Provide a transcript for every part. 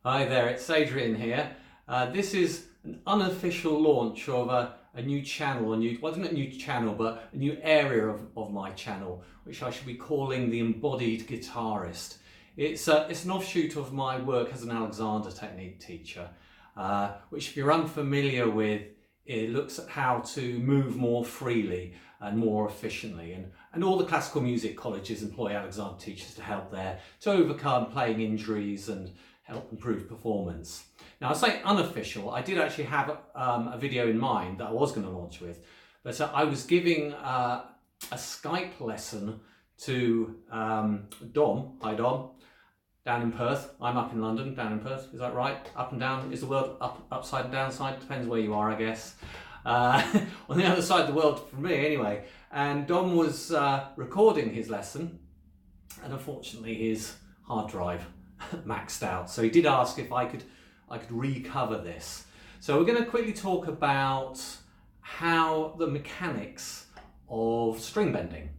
Hi there, it's Adrian here. This is an unofficial launch of a new channel, well, not a new channel, but a new area of my channel, which I should be calling the Embodied Guitarist. It's an offshoot of my work as an Alexander technique teacher, which if you're unfamiliar with, it looks at how to move more freely and more efficiently. And all the classical music colleges employ Alexander teachers to help there to overcome playing injuries and help improve performance. Now I say unofficial, I did actually have a video in mind that I was going to launch with, but I was giving a Skype lesson to Dom, hi Dom, down in Perth. I'm up in London, down in Perth, is that right? Up and down, is the world upside and downside? Depends where you are, I guess. On the other side of the world from me anyway. And Dom was recording his lesson, and unfortunately his hard drive maxed out. So he did ask if I could recover this. So we're going to quickly talk about how the mechanics of string bending.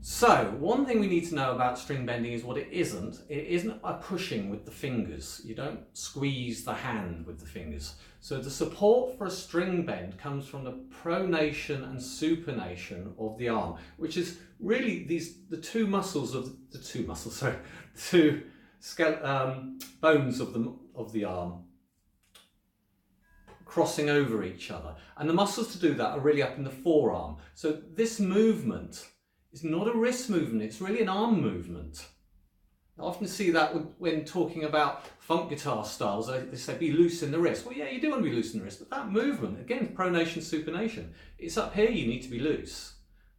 So one thing we need to know about string bending is what it isn't. It isn't a pushing with the fingers. You don't squeeze the hand with the fingers. So the support for a string bend comes from the pronation and supination of the arm, which is really the two bones of the arm crossing over each other. And the muscles to do that are really up in the forearm. So this movement is not a wrist movement, it's really an arm movement. I often see that when talking about funk guitar styles, they say be loose in the wrist. Well, yeah, you do want to be loose in the wrist, but that movement, again, pronation, supination, it's up here you need to be loose.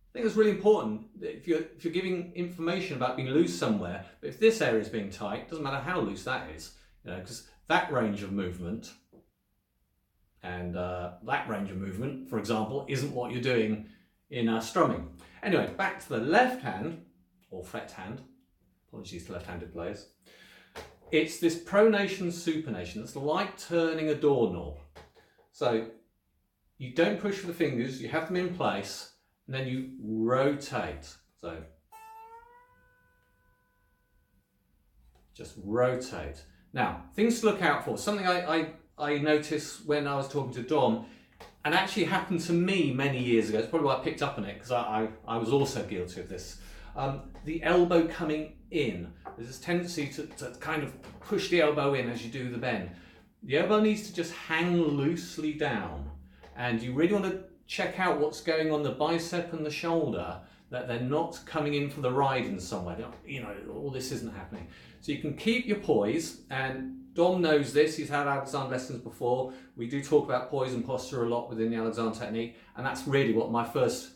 I think it's really important that if you're giving information about being loose somewhere, but if this area is being tight, it doesn't matter how loose that is, because that range of movement and that range of movement, for example, isn't what you're doing in strumming. Anyway, back to the left hand, or fret hand, apologies to left-handed players. It's this pronation supination that's like turning a doorknob. So you don't push with the fingers, you have them in place, and then you rotate. So just rotate. Now, things to look out for. Something I noticed when I was talking to Dom, and actually happened to me many years ago. It's probably why I picked up on it, because I was also guilty of this. The elbow coming in. There's this tendency to kind of push the elbow in as you do the bend. The elbow needs to just hang loosely down, and you really want to check out what's going on the bicep and the shoulder, that they're not coming in for the ride in some way. All this isn't happening. So you can keep your poise, and Dom knows this, he's had Alexander lessons before. We do talk about poise and posture a lot within the Alexander technique, and that's really what my first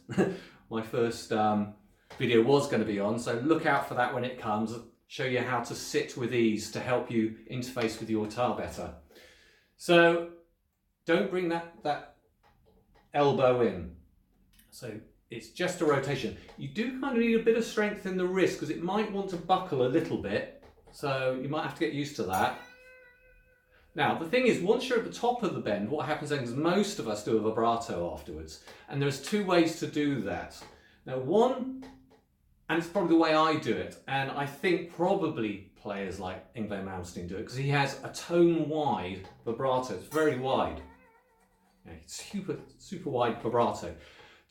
video was going to be on. So look out for that when it comes. I'll show you how to sit with ease to help you interface with your guitar better. So don't bring that elbow in. So it's just a rotation. You do kind of need a bit of strength in the wrist because it might want to buckle a little bit. So you might have to get used to that. Now, the thing is, once you're at the top of the bend, what happens then is most of us do a vibrato afterwards. And there's two ways to do that. Now, one, and it's probably the way I do it, and I think probably players like Yngwie Malmsteen do it, because he has a tone-wide vibrato. It's very wide. It's super wide vibrato.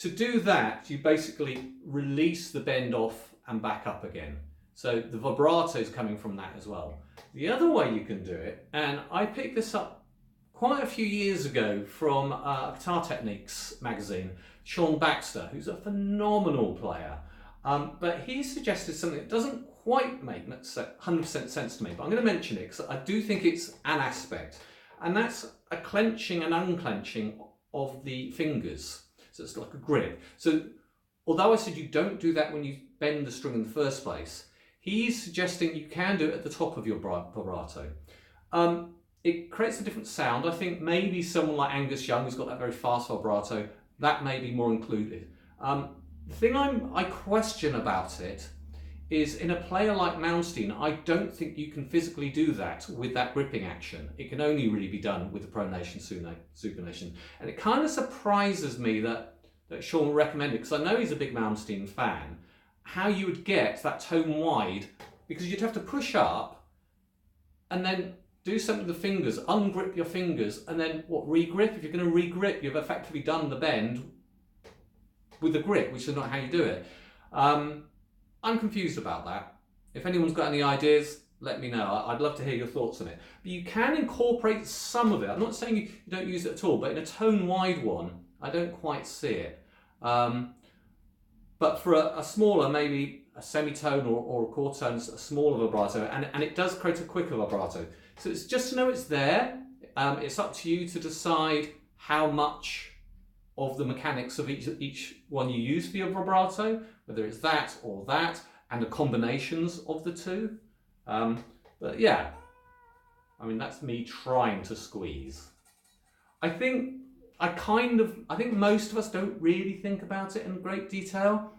To do that, you basically release the bend off and back up again. So the vibrato is coming from that as well. The other way you can do it, and I picked this up quite a few years ago from Guitar Techniques magazine, Sean Baxter, who's a phenomenal player. But he suggested something that doesn't quite make 100% sense to me, but I'm going to mention it because I do think it's an aspect. And that's a clenching and unclenching of the fingers. So it's like a grip. So although I said you don't do that when you bend the string in the first place, he's suggesting you can do it at the top of your vibrato. It creates a different sound. I think maybe someone like Angus Young, who's got that very fast vibrato, that may be more included. The thing I question about it is, in a player like Malmsteen, I don't think you can physically do that with that gripping action. It can only really be done with the pronation, supination. And it kind of surprises me that Sean recommended, because I know he's a big Malmsteen fan, how you would get that tone wide, because you'd have to push up and then do something with the fingers, ungrip your fingers, and then what, regrip? If you're going to regrip, you've effectively done the bend with the grip, which is not how you do it. I'm confused about that. If anyone's got any ideas, let me know. I'd love to hear your thoughts on it. But you can incorporate some of it. I'm not saying you don't use it at all, but in a tone-wide one, I don't quite see it. But for a smaller, maybe a semitone or a quarter tone, a smaller vibrato, and it does create a quicker vibrato. So it's just to know it's there. It's up to you to decide how much of the mechanics of each one you use for your vibrato, whether it's that or that, and the combinations of the two. But yeah, I mean, that's me trying to squeeze. I think most of us don't really think about it in great detail.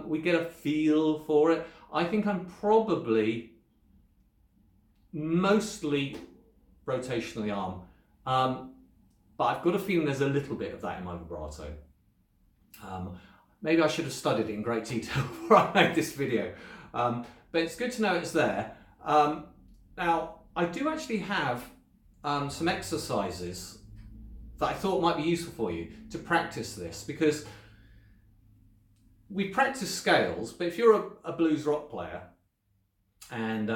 We get a feel for it. I think I'm probably mostly rotation of the arm, but I've got a feeling there's a little bit of that in my vibrato. Maybe I should have studied it in great detail before I made this video, but it's good to know it's there. Now, I do actually have some exercises that I thought might be useful for you to practice this, because we practice scales, but if you're a blues rock player and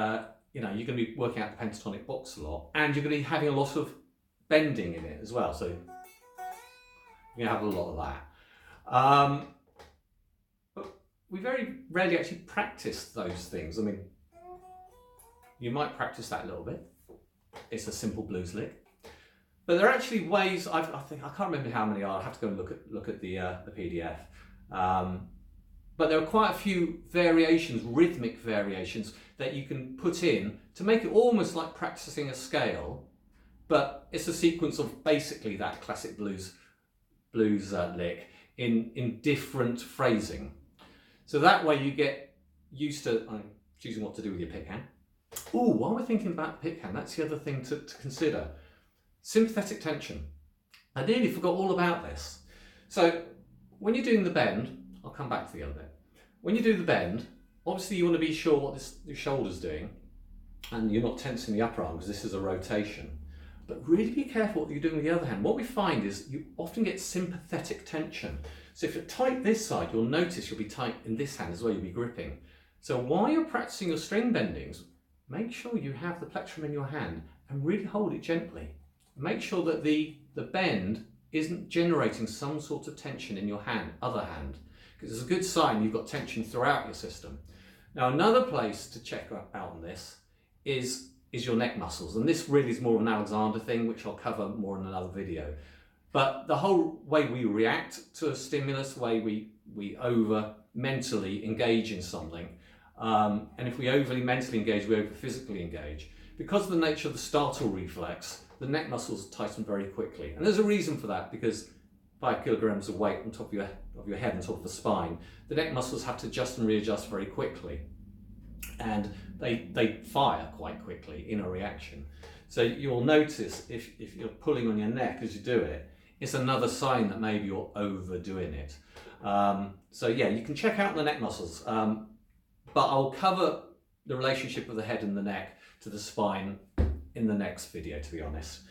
you know, you're going to be working out the pentatonic box a lot, and you're going to be having a lot of bending in it as well, so you're going to have a lot of that. But we very rarely actually practice those things. I mean, you might practice that a little bit. It's a simple blues lick. But there are actually ways, I can't remember how many are, I'll have to go and look at the PDF. But there are quite a few variations, rhythmic variations, that you can put in to make it almost like practicing a scale, but it's a sequence of basically that classic blues lick in different phrasing. So that way you get used to choosing what to do with your pick hand. Oh, while we're thinking about the pick hand, that's the other thing to consider. Sympathetic tension. I nearly forgot all about this. So when you're doing the bend, I'll come back to the other bit. When you do the bend, obviously you want to be sure what your shoulder's doing, and you're not tensing the upper arm because this is a rotation. But really be careful what you're doing with the other hand. What we find is you often get sympathetic tension. So if you're tight this side, you'll notice you'll be tight in this hand as well, you'll be gripping. So while you're practicing your string bendings, make sure you have the plectrum in your hand and really hold it gently. Make sure that the bend isn't generating some sort of tension in your other hand, because it's a good sign you've got tension throughout your system. Now, another place to check out on this is your neck muscles, and this really is more of an Alexander thing, which I'll cover more in another video. But the whole way we react to a stimulus, the way we over mentally engage in something, and if we overly mentally engage, we over physically engage. Because of the nature of the startle reflex, the neck muscles tighten very quickly, and there's a reason for that, because 5 kilograms of weight on top of your head, on top of the spine, the neck muscles have to adjust and readjust very quickly, and they fire quite quickly in a reaction. So you'll notice if you're pulling on your neck as you do it, it's another sign that maybe you're overdoing it. So yeah, you can check out the neck muscles, but I'll cover the relationship of the head and the neck to the spine in the next video, to be honest.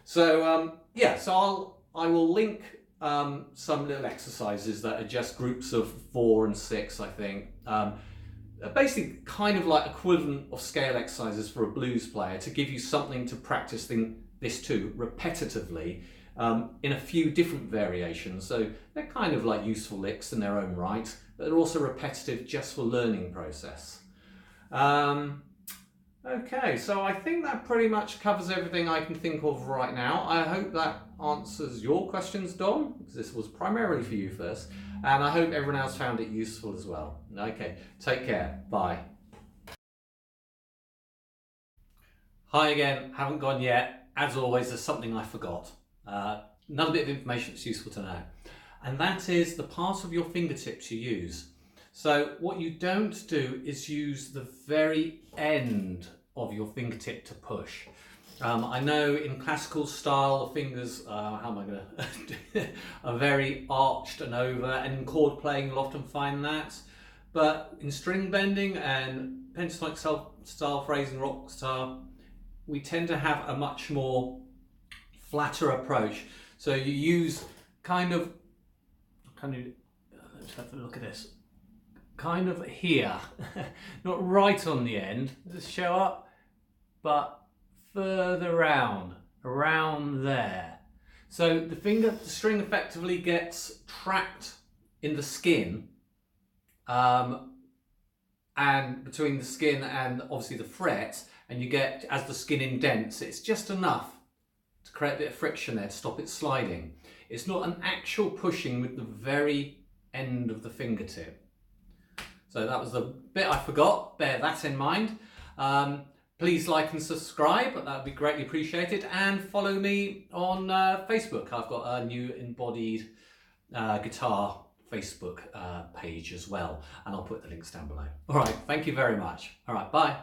So yeah, so I will link some little exercises that are just groups of 4 and 6, I think. Basically kind of like equivalent of scale exercises for a blues player, to give you something to practice this too repetitively in a few different variations. So they're kind of like useful licks in their own right, but they're also repetitive just for learning process. Okay, so I think that pretty much covers everything I can think of right now. I hope that answers your questions, Don, because this was primarily for you first, and I hope everyone else found it useful as well. Okay, take care, bye. Hi again, haven't gone yet. As always, there's something I forgot. Another bit of information that's useful to know, and that is the part of your fingertips you use. So what you don't do is use the very end of your fingertip to push. I know in classical style the fingers, how am I going to, are very arched and over, and in chord playing you'll often find that. But in string bending and pentatonic style phrasing, rock style, we tend to have a much more flatter approach. So you use let's have a look at this, kind of here, not right on the end, just show up, but further around there. So the string effectively gets trapped in the skin, and between the skin and obviously the fret, and you get, as the skin indents, it's just enough to create a bit of friction there to stop it sliding. It's not an actual pushing with the very end of the fingertip. So that was the bit I forgot, bear that in mind. Please like and subscribe, that would be greatly appreciated, and follow me on Facebook. I've got a new Embodied Guitar Facebook page as well, and I'll put the links down below. All right, thank you very much. All right, bye.